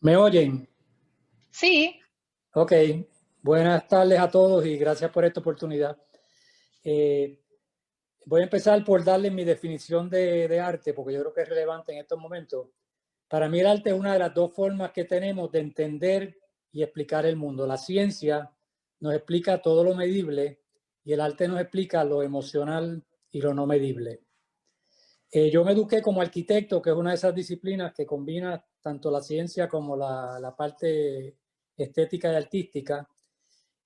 ¿Me oyen? Sí, Ok. Buenas tardes a todos y gracias por esta oportunidad. Eh, Voy a empezar por darles mi definición de arte, porque yo creo que es relevante en estos momentos. Para mí el arte es una de las dos formas que tenemos de entender y explicar el mundo. La ciencia nos explica todo lo medible y el arte nos explica lo emocional y lo no medible. Yo me eduqué como arquitecto, que es una de esas disciplinas que combina tanto la ciencia como la parte estética y artística.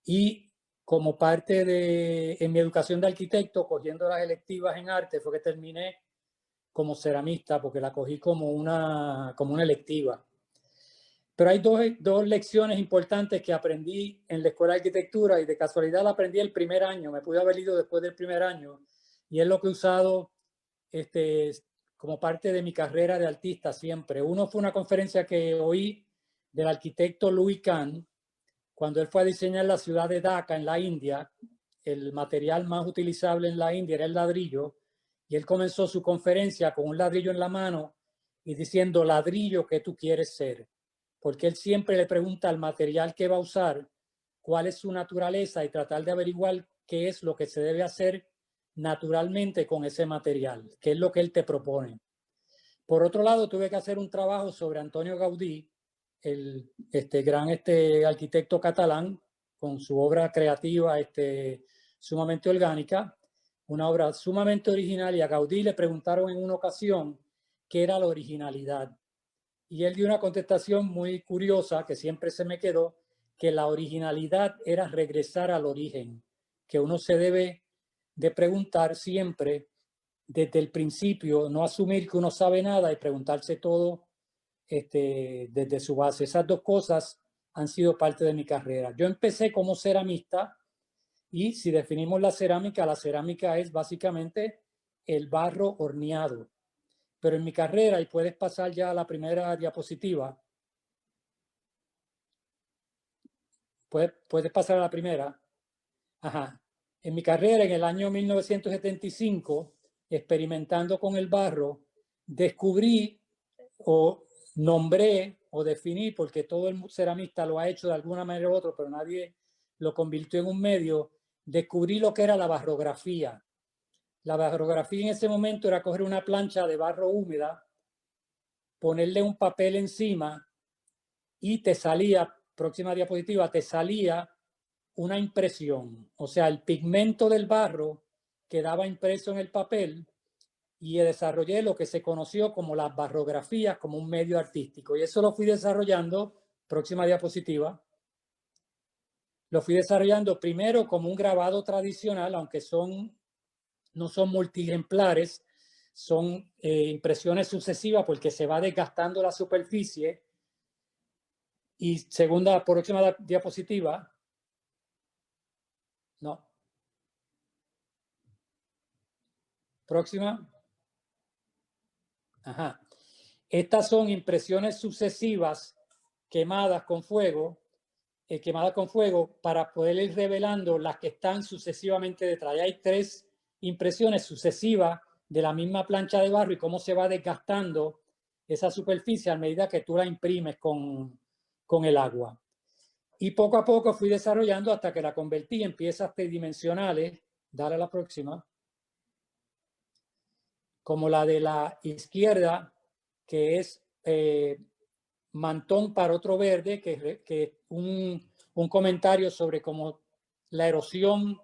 Y como parte en mi educación de arquitecto, cogiendo las electivas en arte, fue que terminé como ceramista, porque la cogí como una electiva. Pero hay dos lecciones importantes que aprendí en la escuela de arquitectura y de casualidad la aprendí el primer año, me pude haber ido después del primer año, y es lo que he usado este, como parte de mi carrera de artista siempre. Uno fue una conferencia que oí del arquitecto Louis Kahn, cuando él fue a diseñar la ciudad de Dhaka en la India. El material más utilizable en la India era el ladrillo, y él comenzó su conferencia con un ladrillo en la mano y diciendo: ladrillo que tú quieres ser, porque él siempre le pregunta al material que va a usar cuál es su naturaleza y tratar de averiguar qué es lo que se debe hacer naturalmente con ese material, qué es lo que él te propone. Por otro lado, tuve que hacer un trabajo sobre Antonio Gaudí, el gran arquitecto catalán, con su obra creativa sumamente orgánica, una obra sumamente original, y a Gaudí le preguntaron en una ocasión qué era la originalidad. Y él dio una contestación muy curiosa que siempre se me quedó, que la originalidad era regresar al origen, que uno se debe de preguntar siempre desde el principio, no asumir que uno sabe nada y preguntarse todo desde su base. Esas dos cosas han sido parte de mi carrera. Yo empecé como ceramista, y si definimos la cerámica es básicamente el barro horneado. Pero en mi carrera, y puedes pasar ya a la primera diapositiva, puedes pasar a la primera. Ajá. En mi carrera, en el año 1975, experimentando con el barro, descubrí o nombré o definí, porque todo el ceramista lo ha hecho de alguna manera u otra, pero nadie lo convirtió en un medio. Descubrí lo que era la barrografía. La barrografía en ese momento era coger una plancha de barro húmeda, ponerle un papel encima y te salía, próxima diapositiva, te salía una impresión. O sea, el pigmento del barro quedaba impreso en el papel, y desarrollé lo que se conoció como las barrografías como un medio artístico. Y eso lo fui desarrollando, próxima diapositiva, lo fui desarrollando primero como un grabado tradicional, aunque no son multiejemplares, son impresiones sucesivas porque se va desgastando la superficie. Y segunda, próxima diapositiva, no, próxima. Ajá. Estas son impresiones sucesivas quemadas con fuego para poder ir revelando las que están sucesivamente detrás. Y hay tres impresiones sucesivas de la misma plancha de barro y cómo se va desgastando esa superficie a medida que tú la imprimes con el agua. Y poco a poco fui desarrollando hasta que la convertí en piezas tridimensionales. Dale a la próxima. Como la de la izquierda, que es Mantón para otro verde, que es un comentario sobre cómo la erosión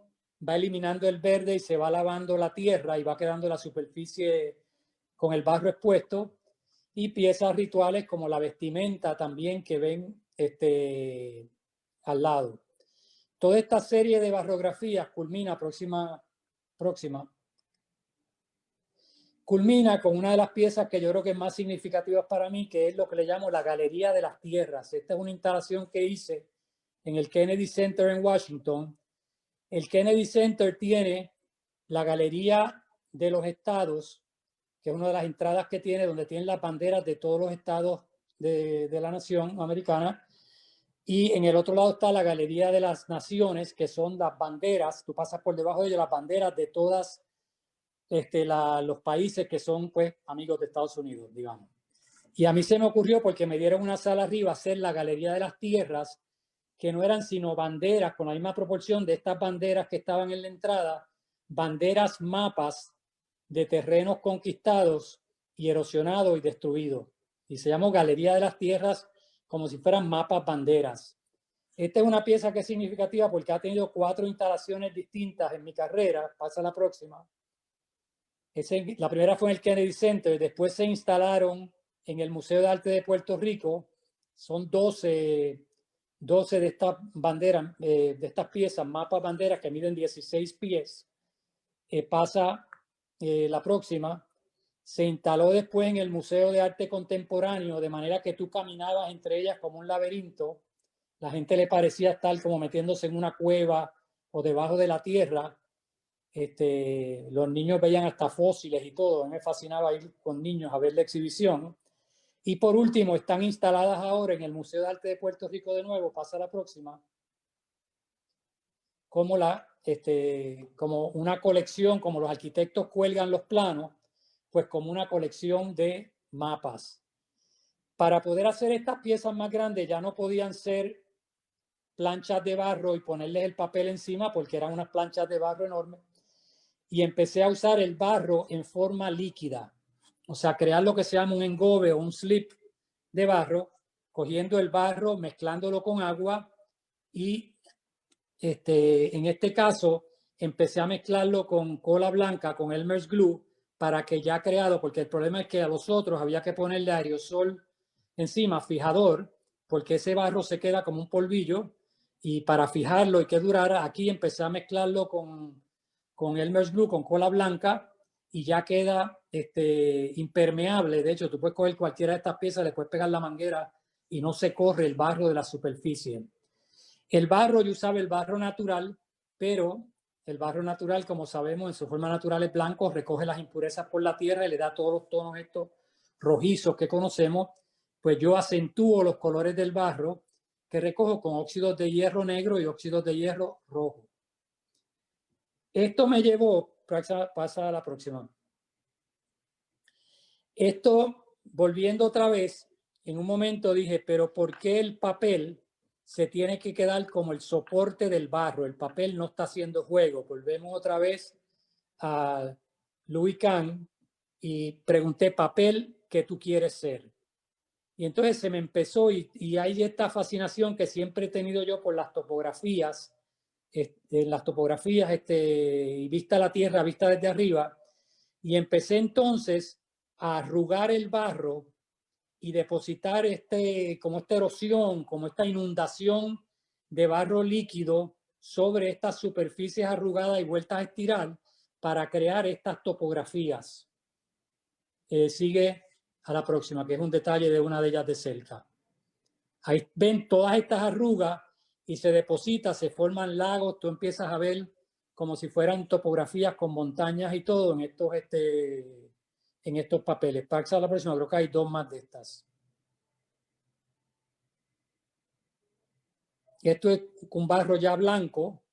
va eliminando el verde y se va lavando la tierra y va quedando la superficie con el barro expuesto. Y piezas rituales como la vestimenta también, que ven al lado. Toda esta serie de barrografías próxima, culmina con una de las piezas que yo creo que es más significativa para mí, que es lo que le llamo la Galería de las Tierras. Esta es una instalación que hice en el Kennedy Center en Washington. El Kennedy Center tiene la Galería de los Estados, que es una de las entradas que tiene, donde tienen las banderas de todos los estados de la nación americana. Y en el otro lado está la Galería de las Naciones, que son las banderas, tú pasas por debajo de ellas, las banderas de todas los países que son, pues, amigos de Estados Unidos, digamos. Y a mí se me ocurrió, porque me dieron una sala arriba, hacer la Galería de las Tierras, que no eran sino banderas con la misma proporción de estas banderas que estaban en la entrada, banderas, mapas de terrenos conquistados y erosionados y destruidos. Y se llamó Galería de las Tierras, como si fueran mapas, banderas. Esta es una pieza que es significativa porque ha tenido 4 instalaciones distintas en mi carrera. Pasa a la próxima. La primera fue en el Kennedy Center, después se instalaron en el Museo de Arte de Puerto Rico. Son 12 de estas banderas, de estas piezas, mapas banderas que miden 16 pies. Pasa la próxima. Se instaló después en el Museo de Arte Contemporáneo, de manera que tú caminabas entre ellas como un laberinto. La gente le parecía estar como metiéndose en una cueva o debajo de la tierra. Los niños veían hasta fósiles y todo. A mí me fascinaba ir con niños a ver la exhibición. Y por último, están instaladas ahora en el Museo de Arte de Puerto Rico de nuevo, pasa la próxima, como, como una colección, como los arquitectos cuelgan los planos, pues como una colección de mapas. Para poder hacer estas piezas más grandes ya no podían ser planchas de barro y ponerles el papel encima, porque eran unas planchas de barro enormes. Y empecé a usar el barro en forma líquida. O sea, crear lo que se llama un engobe o un slip de barro, cogiendo el barro, mezclándolo con agua y en este caso empecé a mezclarlo con cola blanca, con Elmer's Glue, para que ya creado, porque el problema es que a los otros había que ponerle aerosol encima, fijador, porque ese barro se queda como un polvillo, y para fijarlo y que durara, aquí empecé a mezclarlo con Elmer's Glue, con cola blanca, y ya queda impermeable. De hecho, tú puedes coger cualquiera de estas piezas, le puedes pegar la manguera y no se corre el barro de la superficie. El barro, yo usaba el barro natural, pero el barro natural, como sabemos, en su forma natural es blanco, recoge las impurezas por la tierra y le da todos los tonos estos rojizos que conocemos. Pues yo acentúo los colores del barro que recojo con óxidos de hierro negro y óxidos de hierro rojo. Esto me llevó, pasa a la próxima. Esto, volviendo otra vez, en un momento dije, pero ¿por qué el papel se tiene que quedar como el soporte del barro? El papel no está haciendo juego. Volvemos otra vez a Louis Kahn y pregunté, papel, ¿qué tú quieres ser? Y entonces se me empezó, y hay esta fascinación que siempre he tenido yo por las topografías, y vista la tierra, vista desde arriba, y empecé entonces a arrugar el barro y depositar como esta erosión, como esta inundación de barro líquido sobre estas superficies arrugadas y vueltas a estirar para crear estas topografías. Sigue a la próxima, que es un detalle de una de ellas de cerca. Ahí ven todas estas arrugas y se deposita, se forman lagos, tú empiezas a ver como si fueran topografías con montañas y todo en estos papeles. Pasa a la próxima, creo que hay 2 más de estas. Esto es un barro ya blanco,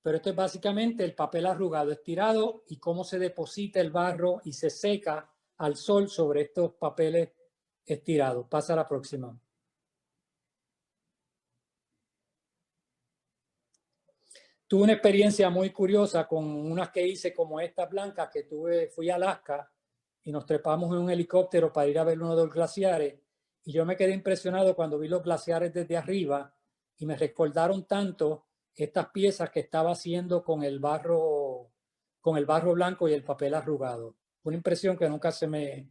pero esto es básicamente el papel arrugado, estirado, y cómo se deposita el barro y se seca al sol sobre estos papeles estirados. Pasa a la próxima. Tuve una experiencia muy curiosa con unas que hice como estas blancas que fui a Alaska y nos trepamos en un helicóptero para ir a ver uno de los glaciares, y yo me quedé impresionado cuando vi los glaciares desde arriba y me recordaron tanto estas piezas que estaba haciendo con el barro blanco y el papel arrugado. Una impresión que nunca se me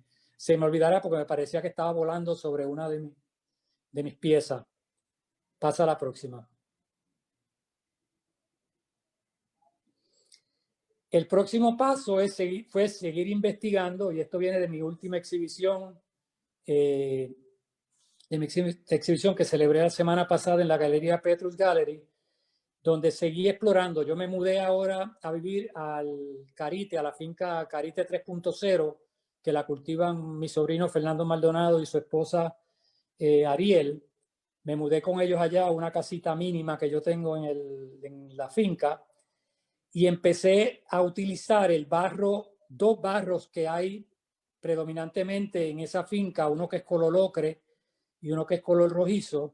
olvidará, porque me parecía que estaba volando sobre una de mis piezas. Pasa a la próxima. El próximo paso fue seguir investigando, y esto viene de mi última exhibición, de mi exhibición que celebré la semana pasada en la Galería Petrus Gallery, donde seguí explorando. Yo me mudé ahora a vivir al Carite, a la finca Carite 3.0, que la cultivan mi sobrino Fernando Maldonado y su esposa Ariel. Me mudé con ellos allá a una casita mínima que yo tengo en la finca, y empecé a utilizar el barro, 2 barros que hay predominantemente en esa finca, uno que es color ocre y uno que es color rojizo,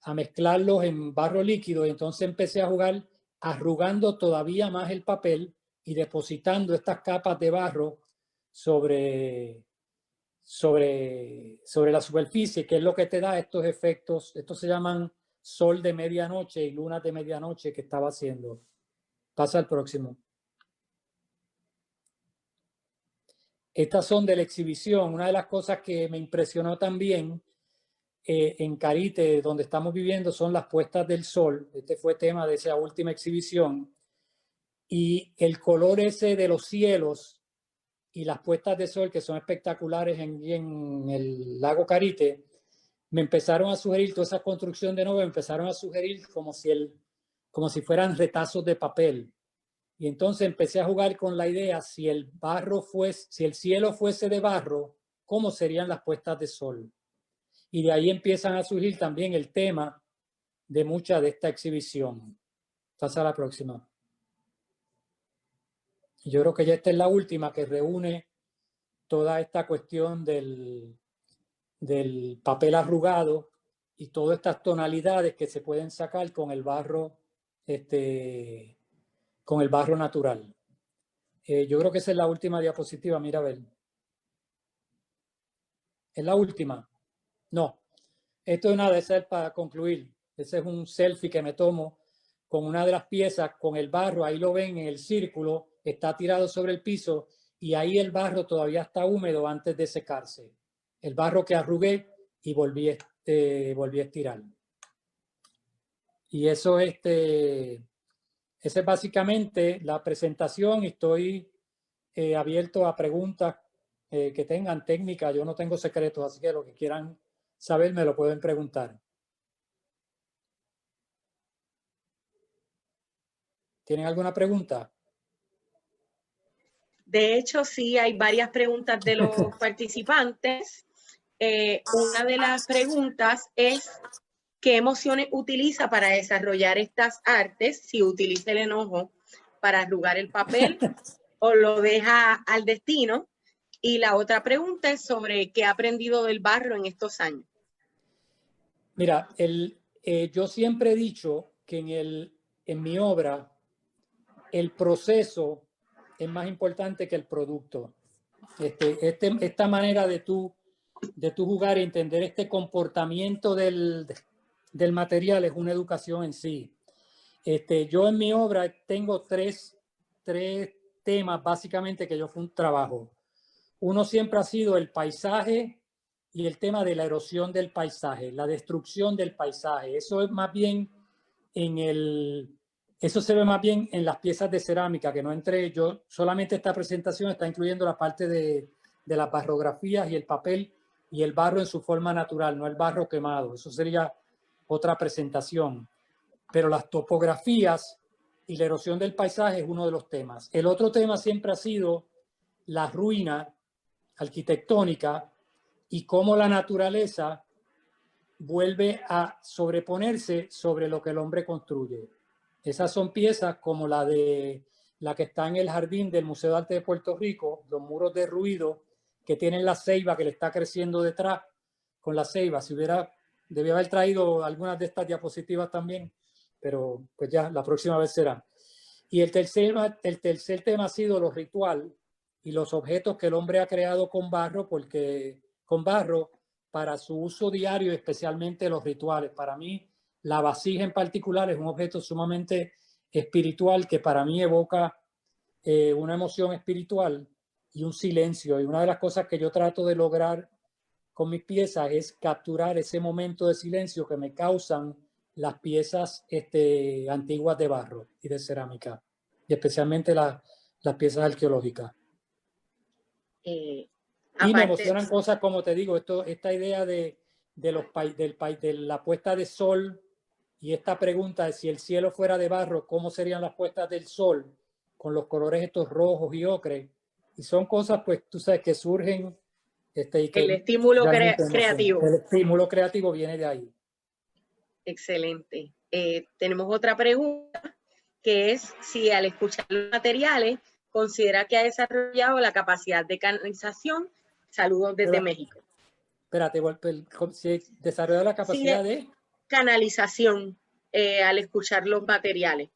a mezclarlos en barro líquido, y entonces empecé a jugar arrugando todavía más el papel y depositando estas capas de barro sobre la superficie, que es lo que te da estos efectos. Estos se llaman sol de medianoche y luna de medianoche que estaba haciendo. Pasa al próximo. Estas son de la exhibición. Una de las cosas que me impresionó también en Carite, donde estamos viviendo, son las puestas del sol. Este fue tema de esa última exhibición. Y el color ese de los cielos y las puestas de sol, que son espectaculares en el lago Carite, me empezaron a sugerir, toda esa construcción de nuevo, me empezaron a sugerir como si fueran retazos de papel. Y entonces empecé a jugar con la idea, si el cielo fuese de barro, ¿cómo serían las puestas de sol? Y de ahí empiezan a surgir también el tema de mucha de esta exhibición. Pasa a la próxima. Yo creo que ya esta es la última que reúne toda esta cuestión del papel arrugado y todas estas tonalidades que se pueden sacar con el barro, con el barro natural. Yo creo que esa es la última diapositiva. Mira, a ver. ¿Es la última? No. Esto es nada, esa es para concluir. Ese es un selfie que me tomo con una de las piezas, con el barro. Ahí lo ven en el círculo, está tirado sobre el piso y ahí el barro todavía está húmedo antes de secarse. El barro que arrugué y volví a estirar. Y eso, esa es básicamente la presentación. Estoy abierto a preguntas que tengan técnica. Yo no tengo secretos, así que lo que quieran saber me lo pueden preguntar. ¿Tienen alguna pregunta? De hecho, sí, hay varias preguntas de los participantes. Una de las preguntas es, ¿qué emociones utiliza para desarrollar estas artes? Si utiliza el enojo para arrugar el papel o lo deja al destino. Y la otra pregunta es sobre qué ha aprendido del barro en estos años. Mira, yo siempre he dicho que en mi obra el proceso es más importante que el producto. Esta manera de tú jugar y entender este comportamiento del material es una educación en sí. Yo en mi obra tengo tres temas básicamente que yo trabajo. Uno siempre ha sido el paisaje y el tema de la erosión del paisaje, la destrucción del paisaje. Eso es más bien eso se ve más bien en las piezas de cerámica, que no entré yo. Solamente esta presentación está incluyendo la parte de las barrografías y el papel y el barro en su forma natural, no el barro quemado. Eso sería otra presentación. Pero las topografías y la erosión del paisaje es uno de los temas. El otro tema siempre ha sido la ruina arquitectónica y cómo la naturaleza vuelve a sobreponerse sobre lo que el hombre construye. Esas son piezas como la que está en el jardín del Museo de Arte de Puerto Rico, los muros derruidos que tienen la ceiba que le está creciendo detrás con la ceiba. Debía haber traído algunas de estas diapositivas también, pero pues ya la próxima vez será. Y el tercer tema ha sido lo ritual y los objetos que el hombre ha creado con barro, para su uso diario, especialmente los rituales. Para mí, la vasija en particular es un objeto sumamente espiritual que para mí evoca una emoción espiritual y un silencio. Y una de las cosas que yo trato de lograr con mis piezas es capturar ese momento de silencio que me causan las piezas antiguas de barro y de cerámica, y especialmente las piezas arqueológicas. Y me emocionan cosas como te digo, esta idea de la puesta de sol y esta pregunta de si el cielo fuera de barro, ¿cómo serían las puestas del sol con los colores estos rojos y ocre? Y son cosas, pues, tú sabes, que surgen. Y que el estímulo creativo. El estímulo creativo viene de ahí. Excelente. Tenemos otra pregunta, que es si al escuchar los materiales considera que ha desarrollado la capacidad de canalización Saludos desde Pero, México. espérate, si desarrolla la Sí, capacidad de canalización al escuchar los materiales.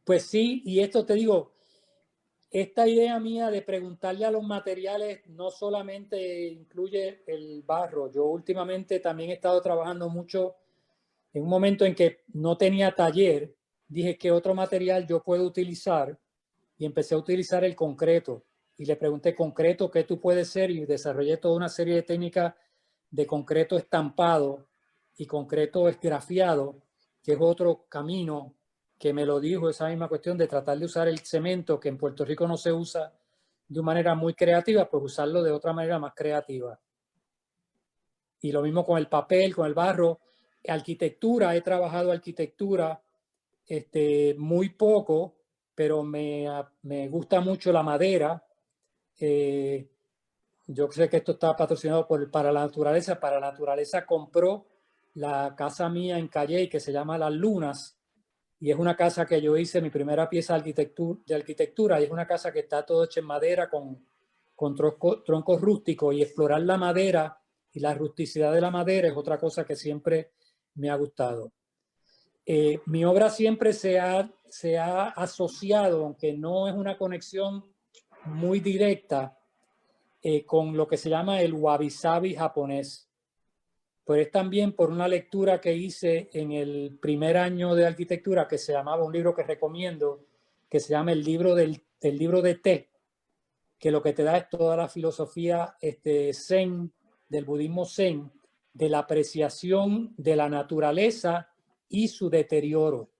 Pues sí, y esto te digo, esta idea mía de preguntarle a los materiales no solamente incluye el barro. Yo últimamente también he estado trabajando mucho en un momento en que no tenía taller, dije qué otro material yo puedo utilizar y empecé a utilizar el concreto. Y le pregunté, concreto, ¿qué tú puedes ser? Y desarrollé toda una serie de técnicas de concreto estampado y concreto esgrafiado, que es otro camino que me lo dijo, esa misma cuestión de tratar de usar el cemento, que en Puerto Rico no se usa de una manera muy creativa, pues usarlo de otra manera más creativa. Y lo mismo con el papel, con el barro. Arquitectura, he trabajado arquitectura muy poco, pero me gusta mucho la madera. Yo sé que esto está patrocinado para la naturaleza. Para la naturaleza compró la casa mía en Calley, que se llama Las Lunas, y es una casa que yo hice, mi primera pieza de arquitectura, y es una casa que está todo hecha en madera con troncos rústicos, y explorar la madera y la rusticidad de la madera es otra cosa que siempre me ha gustado. Mi obra siempre se ha asociado, aunque no es una conexión muy directa, con lo que se llama el wabi-sabi japonés. Pero es también por una lectura que hice en el primer año de arquitectura, que se llamaba, un libro que recomiendo, que se llama el libro de té, que lo que te da es toda la filosofía zen, del budismo zen, de la apreciación de la naturaleza y su deterioro.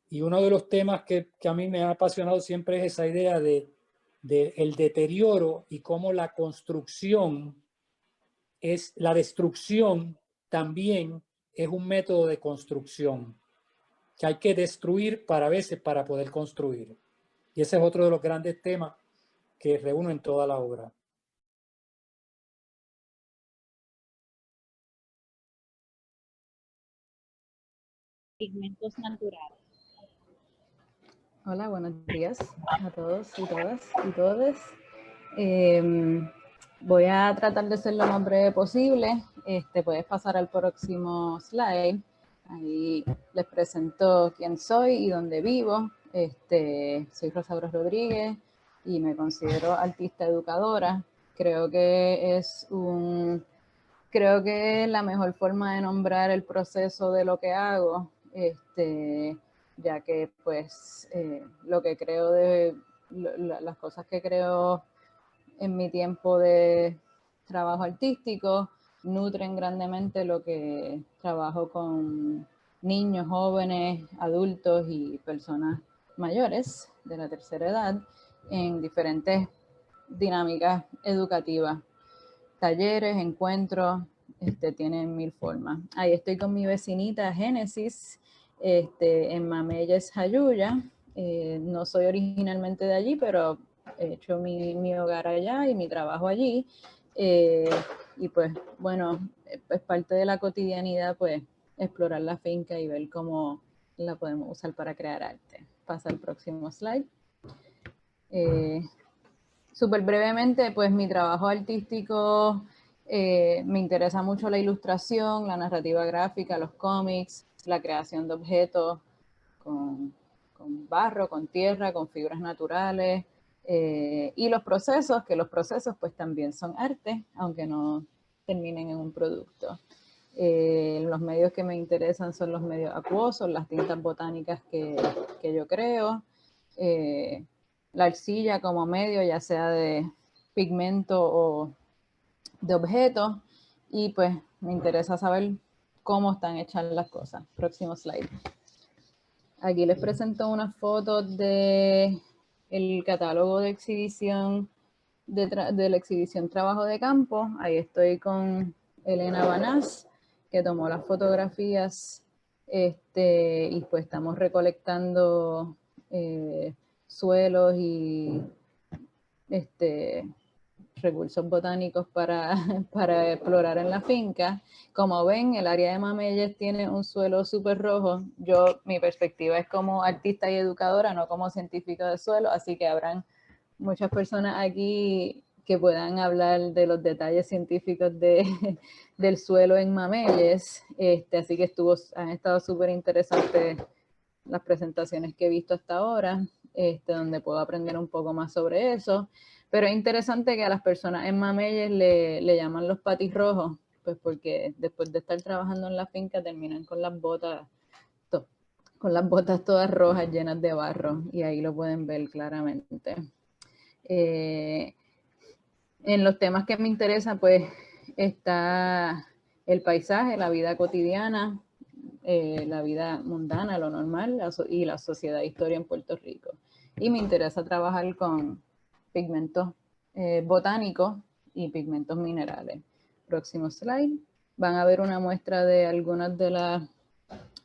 Y uno de los temas que a mí me ha apasionado siempre es esa idea de el deterioro y cómo la construcción la destrucción también es un método de construcción, que hay que destruir para veces para poder construir. Y ese es otro de los grandes temas que reúno en toda la obra. Pigmentos naturales. Hola, buenos días a todos y todas y todes. Voy a tratar de ser lo más breve posible. Puedes pasar al próximo slide. Ahí les presento quién soy y dónde vivo. Soy Rosaura Rodríguez y me considero artista educadora. Creo que es la mejor forma de nombrar el proceso de lo que hago. Ya que pues lo que creo las cosas que creo en mi tiempo de trabajo artístico nutren grandemente lo que trabajo con niños, jóvenes, adultos y personas mayores de la tercera edad en diferentes dinámicas educativas, talleres, encuentros, tienen 1000 formas. Ahí estoy con mi vecinita Génesis, en Mameyes, Jayuya. No soy originalmente de allí, pero he hecho mi hogar allá y mi trabajo allí. Y pues, bueno, es parte de la cotidianidad, pues, explorar la finca y ver cómo la podemos usar para crear arte. Pasa al próximo slide. Súper brevemente, pues mi trabajo artístico, me interesa mucho la ilustración, la narrativa gráfica, los cómics, la creación de objetos con barro, con tierra, con fibras naturales, y los procesos, que los procesos pues también son arte, aunque no terminen en un producto. Los medios que me interesan son los medios acuosos, las tintas botánicas que yo creo, la arcilla como medio, ya sea de pigmento o de objeto, y pues me interesa saber cómo están hechas las cosas. Próximo slide. Aquí les presento unas fotos de el catálogo de exhibición de la exhibición Trabajo de Campo. Ahí estoy con Elena Banás, que tomó las fotografías, y pues estamos recolectando suelos y recursos botánicos para explorar en la finca. Como ven, el área de Mameyes tiene un suelo súper rojo. Mi perspectiva es como artista y educadora, no como científica de suelo, así que habrán muchas personas aquí que puedan hablar de los detalles científicos del suelo en Mameyes. Así que han estado súper interesantes las presentaciones que he visto hasta ahora, donde puedo aprender un poco más sobre eso. Pero es interesante que a las personas en Mameyes le llaman los patis rojos, pues porque después de estar trabajando en la finca terminan con las botas todas rojas llenas de barro, y ahí lo pueden ver claramente. En los temas que me interesan, pues está el paisaje, la vida cotidiana, la vida mundana, lo normal, y la sociedad e historia en Puerto Rico. Y me interesa trabajar con pigmentos botánicos y pigmentos minerales. Próximo slide. Van a ver una muestra de algunas de las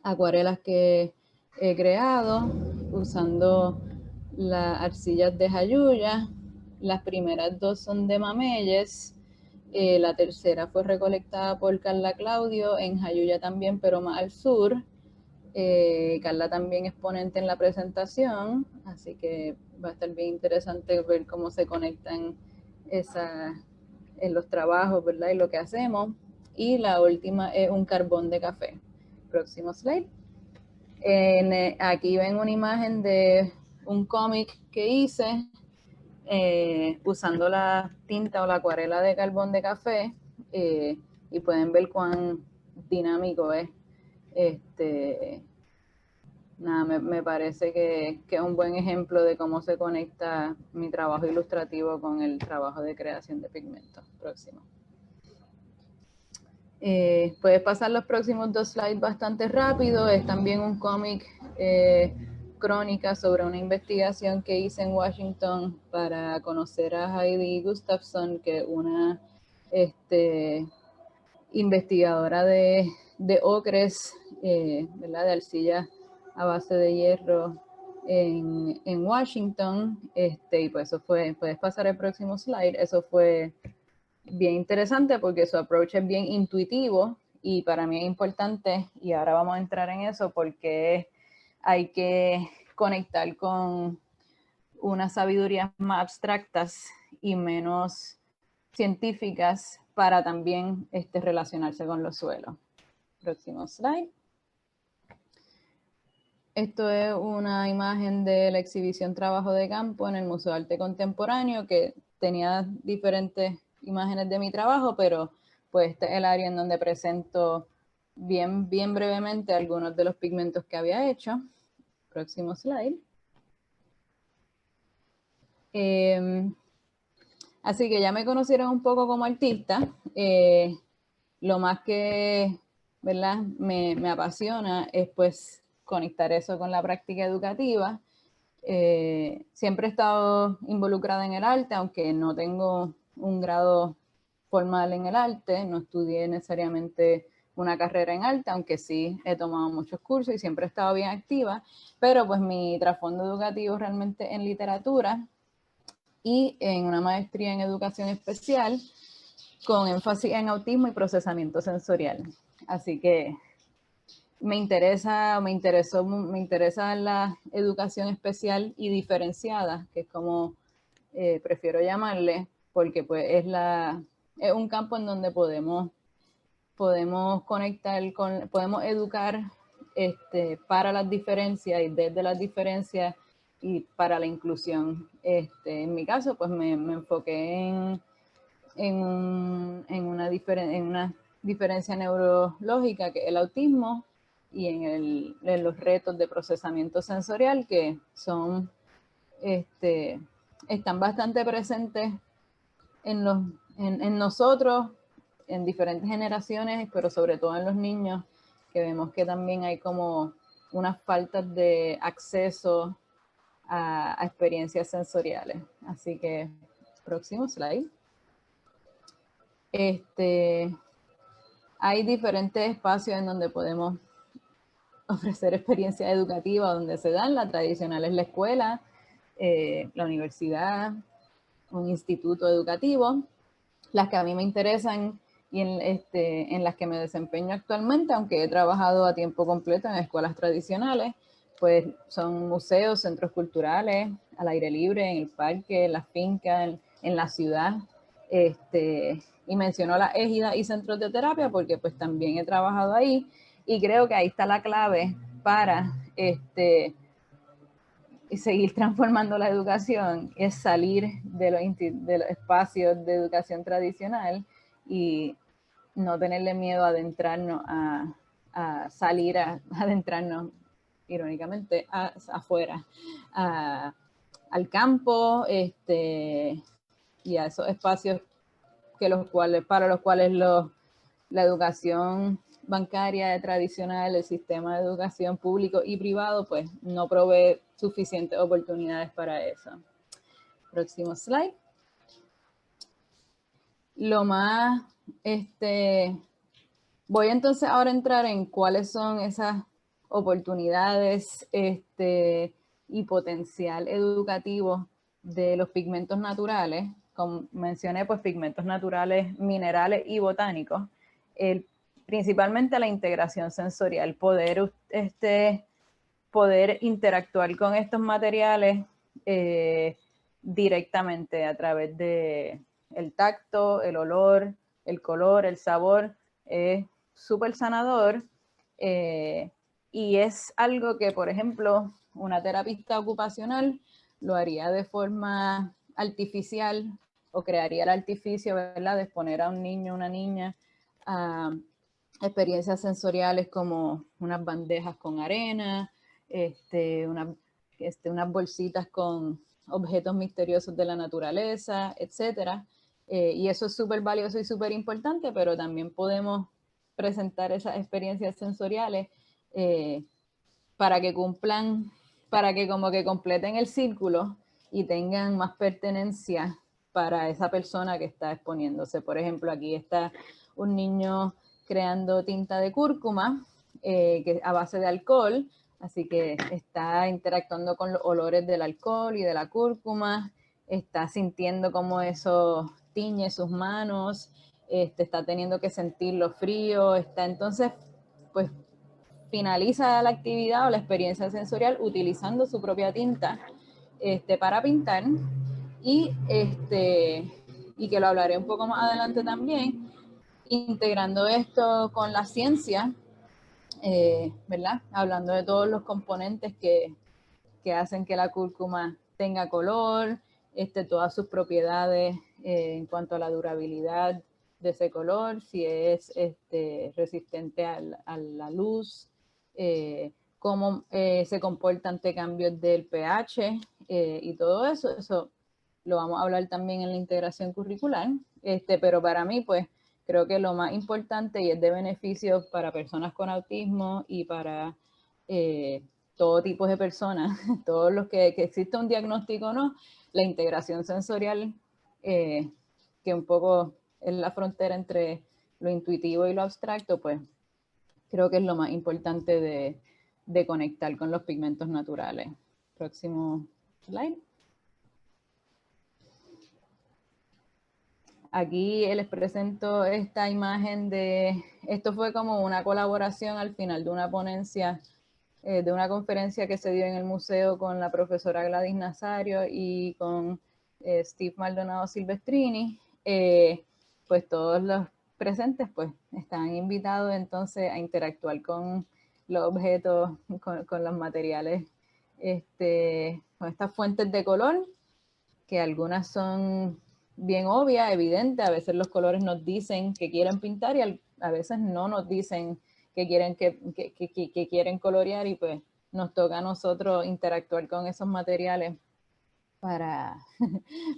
acuarelas que he creado usando las arcillas de Jayuya. Las primeras dos son de Mameyes. La tercera fue recolectada por Carla Claudio en Jayuya también, pero más al sur. Carla también es ponente en la presentación, así que va a estar bien interesante ver cómo se conectan en los trabajos, ¿verdad? Y lo que hacemos. Y la última es un carbón de café. Próximo slide. Aquí ven una imagen de un cómic que hice usando la tinta o la acuarela de carbón de café, y pueden ver cuán dinámico es. Me parece que es un buen ejemplo de cómo se conecta mi trabajo ilustrativo con el trabajo de creación de pigmentos. Próximo. Puedes pasar los próximos 2 slides bastante rápido. Es también un cómic crónica sobre una investigación que hice en Washington para conocer a Heidi Gustafson, que es una investigadora de ocres, ¿verdad? De arcilla a base de hierro en Washington. Y pues eso fue, puedes pasar el próximo slide, eso fue bien interesante porque su approach es bien intuitivo y para mí es importante, y ahora vamos a entrar en eso, porque hay que conectar con unas sabidurías más abstractas y menos científicas para también relacionarse con los suelos. Próximo slide. Esto es una imagen de la exhibición Trabajo de Campo en el Museo de Arte Contemporáneo, que tenía diferentes imágenes de mi trabajo, pero pues este es el área en donde presento bien brevemente algunos de los pigmentos que había hecho. Próximo slide. Así que ya me conocieron un poco como artista. Lo más que, ¿verdad?, me apasiona es pues conectar eso con la práctica educativa. Siempre he estado involucrada en el arte, aunque no tengo un grado formal en el arte, no estudié necesariamente una carrera en arte, aunque sí he tomado muchos cursos y siempre he estado bien activa, pero pues mi trasfondo educativo realmente en literatura y en una maestría en educación especial con énfasis en autismo y procesamiento sensorial. Así que me interesa la educación especial y diferenciada, que es como prefiero llamarle, porque pues es un campo en donde podemos conectar podemos educar para las diferencias y desde las diferencias y para la inclusión. En mi caso, pues me enfoqué en una diferencia neurológica, que es el autismo, y en los retos de procesamiento sensorial, que son están bastante presentes en nosotros, en diferentes generaciones, pero sobre todo en los niños, que vemos que también hay como unas faltas de acceso a experiencias sensoriales. Así que, próximo slide. Hay diferentes espacios en donde podemos ofrecer experiencias educativas, donde se dan. La tradicional es la escuela, la universidad, un instituto educativo. Las que a mí me interesan y en las que me desempeño actualmente, aunque he trabajado a tiempo completo en escuelas tradicionales, pues son museos, centros culturales, al aire libre, en el parque, en las fincas, en la ciudad. Y menciono las égidas y centros de terapia porque pues también he trabajado ahí y creo que ahí está la clave para y seguir transformando la educación, es salir de los espacios de educación tradicional y no tenerle miedo a adentrarnos, a salir, a adentrarnos, irónicamente, afuera, al campo, y a esos espacios para los cuales la educación bancaria tradicional, el sistema de educación público y privado, pues no provee suficientes oportunidades para eso. Próximo slide. Lo más, voy entonces ahora a entrar en cuáles son esas oportunidades y potencial educativo de los pigmentos naturales. Como mencioné, pues pigmentos naturales, minerales y botánicos. Principalmente la integración sensorial, poder interactuar con estos materiales directamente a través de el tacto, el olor, el color, el sabor, es súper sanador y es algo que, por ejemplo, una terapista ocupacional lo haría de forma artificial o crearía el artificio, ¿verdad?, de exponer a un niño o una niña a experiencias sensoriales como unas bandejas con arena, unas bolsitas con objetos misteriosos de la naturaleza, etcétera. Y eso es súper valioso y súper importante, pero también podemos presentar esas experiencias sensoriales para que como que completen el círculo y tengan más pertenencia para esa persona que está exponiéndose. Por ejemplo, aquí está un niño creando tinta de cúrcuma a base de alcohol, así que está interactuando con los olores del alcohol y de la cúrcuma, está sintiendo cómo eso tiñe sus manos, está teniendo que sentir lo frío, entonces, pues finaliza la actividad o la experiencia sensorial utilizando su propia tinta para pintar y que lo hablaré un poco más adelante también, integrando esto con la ciencia, ¿verdad? Hablando de todos los componentes que hacen que la cúrcuma tenga color, todas sus propiedades en cuanto a la durabilidad de ese color, si es resistente a la luz, cómo se comporta ante cambios del pH y todo eso. Eso lo vamos a hablar también en la integración curricular, pero para mí, pues, creo que lo más importante y es de beneficio para personas con autismo y para todo tipo de personas, todos los que existe un diagnóstico o no, la integración sensorial, que un poco es la frontera entre lo intuitivo y lo abstracto, pues creo que es lo más importante de conectar con los pigmentos naturales. Próximo slide. Aquí les presento esta imagen esto fue como una colaboración al final de una ponencia, de una conferencia que se dio en el museo con la profesora Gladys Nazario y con Steve Maldonado Silvestrini. Pues todos los presentes pues están invitados entonces a interactuar con los objetos, con los materiales, con estas fuentes de color, que algunas son bien obvias, evidentes. A veces los colores nos dicen que quieren pintar y a veces no nos dicen que quieren colorear, y pues nos toca a nosotros interactuar con esos materiales para,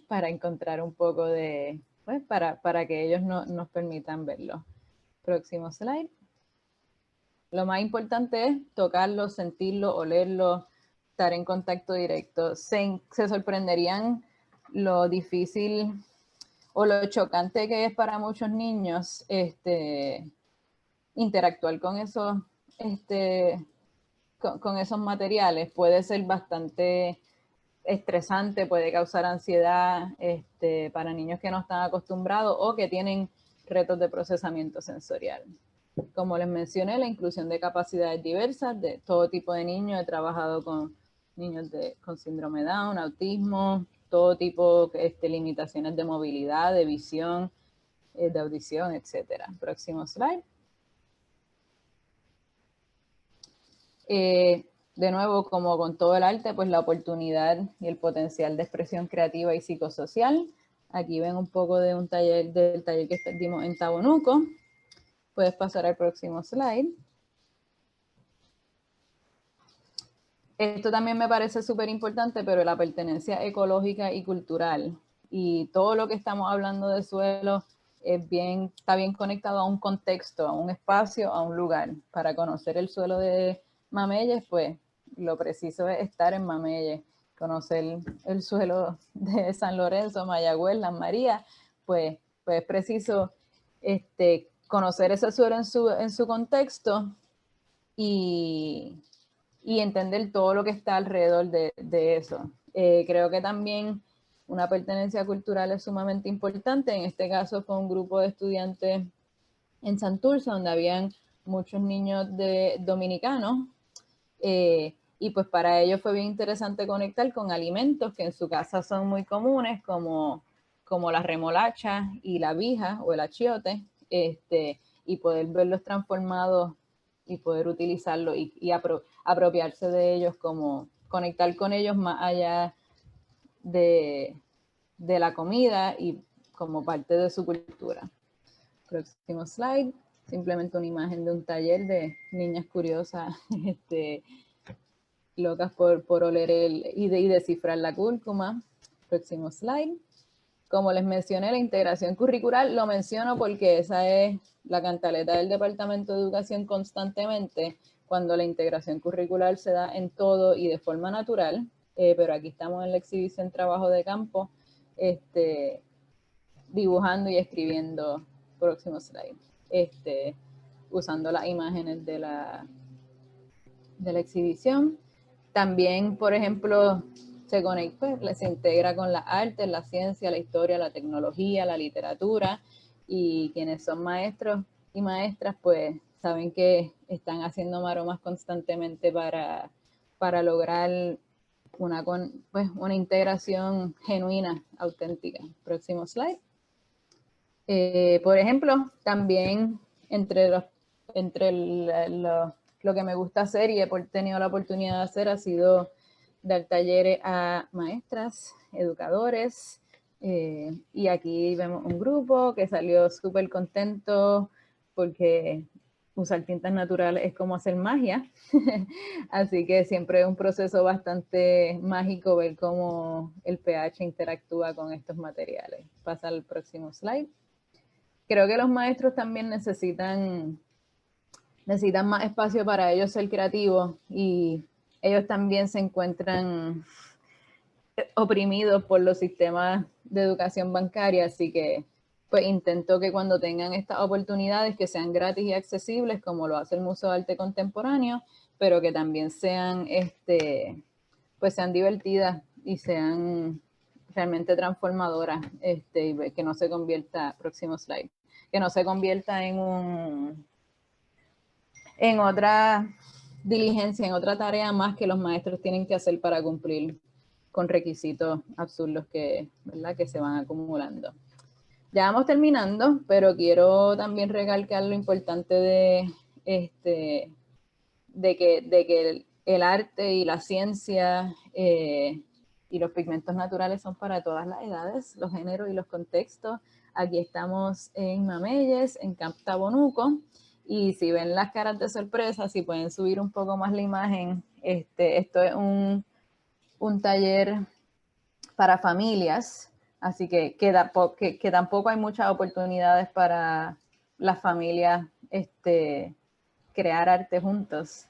para encontrar un poco de, pues para que ellos nos permitan verlo. Próximo slide. Lo más importante es tocarlo, sentirlo, olerlo, estar en contacto directo. Se sorprenderían lo difícil o lo chocante que es para muchos niños interactuar con esos, con esos materiales. Puede ser bastante estresante, puede causar ansiedad para niños que no están acostumbrados o que tienen retos de procesamiento sensorial. Como les mencioné, la inclusión de capacidades diversas de todo tipo de niños. He trabajado con niños con síndrome de Down, autismo, todo tipo de limitaciones de movilidad, de visión, de audición, etc. Próximo slide. De nuevo, como con todo el arte, pues la oportunidad y el potencial de expresión creativa y psicosocial. Aquí ven un poco de un taller, del taller que dimos en Tabonuco. Puedes pasar al próximo slide. Esto también me parece súper importante, pero la pertenencia ecológica y cultural. Y todo lo que estamos hablando de suelo está bien conectado a un contexto, a un espacio, a un lugar. Para conocer el suelo de Mameyes, pues lo preciso es estar en Mameyes. Conocer el suelo de San Lorenzo, Mayagüez, Las Marías, pues es preciso conocer ese suelo en su contexto y entender todo lo que está alrededor de eso. Creo que también una pertenencia cultural es sumamente importante. En este caso fue un grupo de estudiantes en Santurce, donde habían muchos niños dominicanos, y pues para ellos fue bien interesante conectar con alimentos que en su casa son muy comunes, como la remolacha y la vija o el achiote, y poder verlos transformados y poder utilizarlos y apropiarse de ellos, como conectar con ellos más allá de la comida y como parte de su cultura. Próximo slide. Simplemente una imagen de un taller de niñas curiosas locas por oler y descifrar la cúrcuma. Próximo slide. Como les mencioné, la integración curricular lo menciono porque esa es la cantaleta del Departamento de Educación constantemente, cuando la integración curricular se da en todo y de forma natural, pero aquí estamos en la exhibición trabajo de campo, dibujando y escribiendo. Próximo slide. Usando las imágenes de la exhibición. También, por ejemplo, se integra con las artes, la ciencia, la historia, la tecnología, la literatura, y quienes son maestros y maestras, pues saben que están haciendo maromas constantemente para lograr una integración genuina, auténtica. Próximo slide. Por ejemplo, también lo que me gusta hacer y he tenido la oportunidad de hacer ha sido dar talleres a maestras, educadores, y aquí vemos un grupo que salió súper contento porque usar tintas naturales es como hacer magia, así que siempre es un proceso bastante mágico ver cómo el pH interactúa con estos materiales. Pasa al próximo slide. Creo que los maestros también necesitan más espacio para ellos ser creativos, y ellos también se encuentran oprimidos por los sistemas de educación bancaria, así que pues intento que cuando tengan estas oportunidades que sean gratis y accesibles, como lo hace el Museo de Arte Contemporáneo, pero que también sean pues sean divertidas y sean realmente transformadoras, y que no se convierta, próximo slide, que no se convierta en otra diligencia, en otra tarea más que los maestros tienen que hacer para cumplir con requisitos absurdos ¿verdad?, que se van acumulando. Ya vamos terminando, pero quiero también recalcar lo importante de que el arte y la ciencia y los pigmentos naturales son para todas las edades, los géneros y los contextos. Aquí estamos en Mameyes, en Camp Tabonuco, y si ven las caras de sorpresa, si pueden subir un poco más la imagen, esto es un taller para familias, así que tampoco hay muchas oportunidades para las familias crear arte juntos.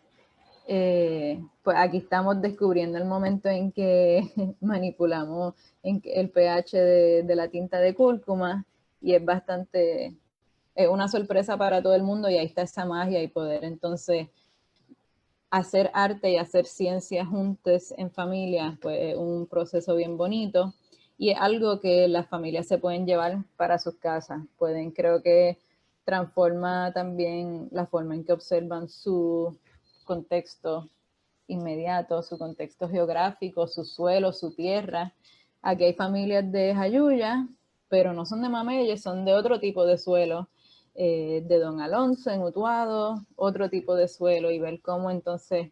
Pues aquí estamos descubriendo el momento en que manipulamos el pH de la tinta de cúrcuma, y es una sorpresa para todo el mundo, y ahí está esa magia y poder entonces hacer arte y hacer ciencia juntos en familia, pues es un proceso bien bonito y es algo que las familias se pueden llevar para sus casas. Creo que transforma también la forma en que observan su contexto inmediato, su contexto geográfico, su suelo, su tierra. Aquí hay familias de Jayuya, pero no son de Mameyes, son de otro tipo de suelo, de Don Alonso en Utuado, otro tipo de suelo, y ver cómo entonces,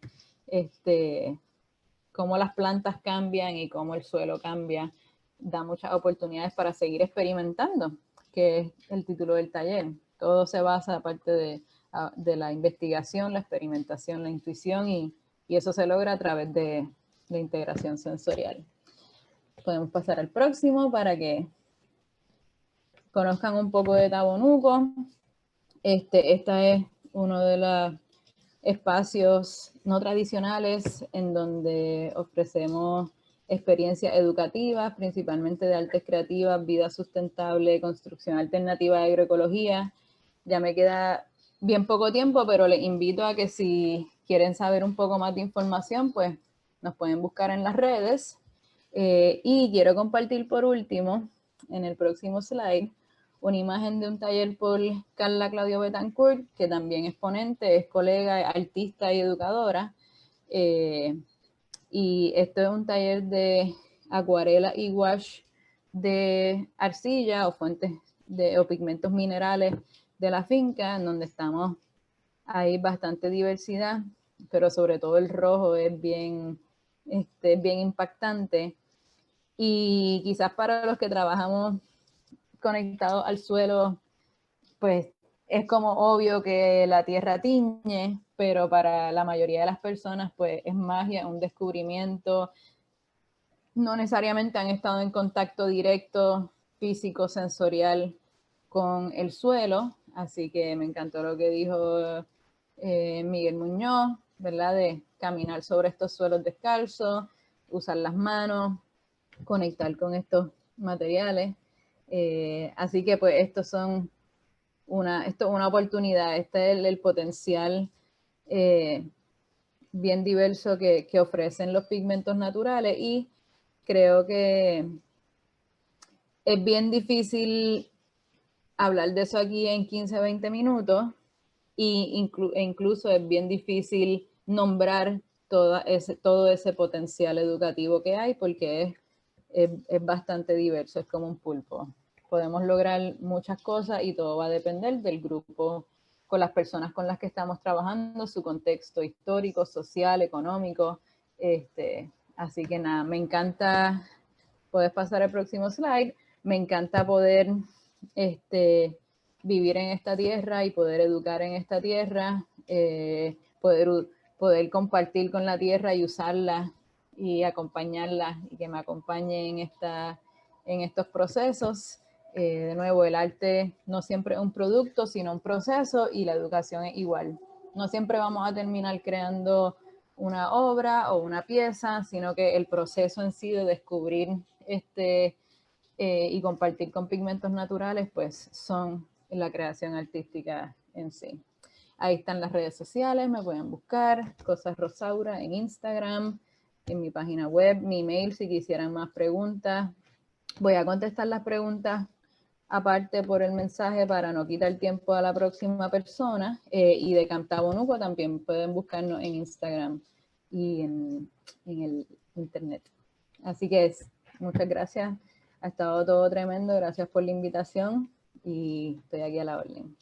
cómo las plantas cambian y cómo el suelo cambia, da muchas oportunidades para seguir experimentando, que es el título del taller. Todo se basa, aparte de la investigación, la experimentación, la intuición, y eso se logra a través de la integración sensorial. Podemos pasar al próximo para que conozcan un poco de Tabonuco. Esta es uno de los espacios no tradicionales en donde ofrecemos experiencias educativas, principalmente de artes creativas, vida sustentable, construcción alternativa de agroecología. Ya me queda bien poco tiempo, pero les invito a que si quieren saber un poco más de información, pues nos pueden buscar en las redes. Y quiero compartir por último, en el próximo slide, una imagen de un taller por Carla Claudio Betancourt, que también es ponente, es colega, artista y educadora. Y esto es un taller de acuarela y wash de arcilla o fuentes o pigmentos minerales de la finca, en donde hay bastante diversidad, pero sobre todo el rojo es bien impactante. Y quizás para los que trabajamos conectados al suelo, pues es como obvio que la tierra tiñe, pero para la mayoría de las personas pues es magia, un descubrimiento. No necesariamente han estado en contacto directo, físico, sensorial con el suelo, así que me encantó lo que dijo Miguel Muñoz, ¿verdad? De caminar sobre estos suelos descalzos, usar las manos, conectar con estos materiales. Así que pues esto es una oportunidad, este es el potencial bien diverso que ofrecen los pigmentos naturales, y creo que es bien difícil hablar de eso aquí en 15, 20 minutos, e incluso es bien difícil nombrar todo ese potencial educativo que hay, porque es bastante diverso, es como un pulpo. Podemos lograr muchas cosas y todo va a depender del grupo, con las personas con las que estamos trabajando, su contexto histórico, social, económico. Así que nada, me encanta. Puedes pasar al próximo slide. Me encanta poder vivir en esta tierra y poder educar en esta tierra, poder compartir con la tierra y usarla y acompañarla, y que me acompañe en estos procesos. De nuevo, el arte no siempre es un producto, sino un proceso, y la educación es igual. No siempre vamos a terminar creando una obra o una pieza, sino que el proceso en sí de descubrir y compartir con pigmentos naturales, pues son la creación artística en sí. Ahí están las redes sociales, me pueden buscar, Cosas Rosaura en Instagram, en mi página web, mi email si quisieran más preguntas. Voy a contestar las preguntas aparte por el mensaje para no quitar tiempo a la próxima persona. Y de Tabonuco también pueden buscarnos en Instagram y en el internet. Así que muchas gracias. Ha estado todo tremendo. Gracias por la invitación y estoy aquí a la orden.